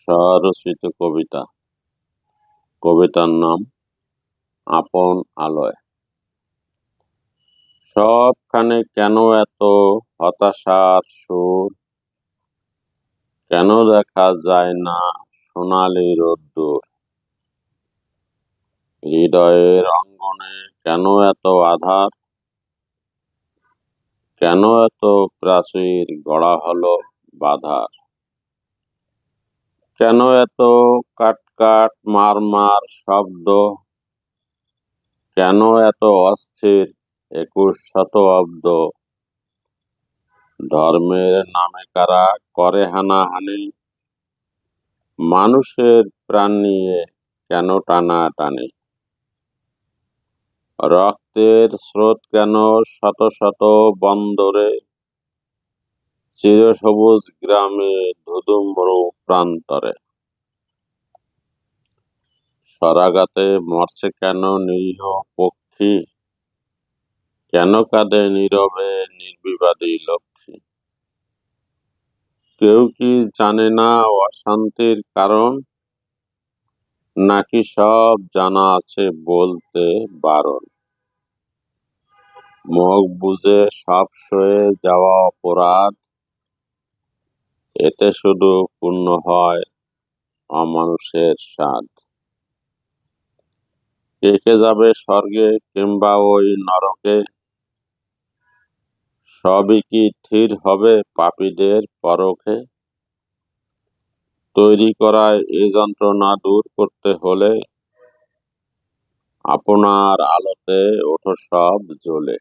স্বরচিত কবিতা। কবিতার নাম আপন আলোয়। সবখানে কেন এত হতাশার সুর? কেন দেখা যায় না সোনালি রোদ্দুর? হৃদয়ের অঙ্গনে কেন এত আধার? কেন এত প্রাচীর গড়া হলো বাধার? কেন এত কাট মার শব্দ? কেন এত অস্থির ২১ শতাব্দ? ধর্মের নামে কারা করে হানাহানি? মানুষের প্রাণ নিয়ে কেন টানাটানি? রক্তের স্রোত কেন শত শত বন্দরে? চিরসবুজ গ্রামে ধুধুম্র প্রান্তরে। সরাগাতে মরছে কেন নিরীহ পক্ষী? কেন কাঁদে নীরবে নির্বিবাদী লক্ষ্মী? কেউ কি জানে না অশান্তির কারণ? নাকি সব জানা আছে বলতে বারণ? মুখ বুজে সব সয়ে যাওয়া অপরাধ, এতে শুধু পূর্ণ হয় অমানুষের স্বাদ। কে যাবে স্বর্গে কিংবা ওই নরকে? সবই কি থির হবে পাপীদের পরখে? তৈরি করা এ যন্ত্রণা দূর করতে হলে আপনার আলোতে ওঠো সব জ্বলে।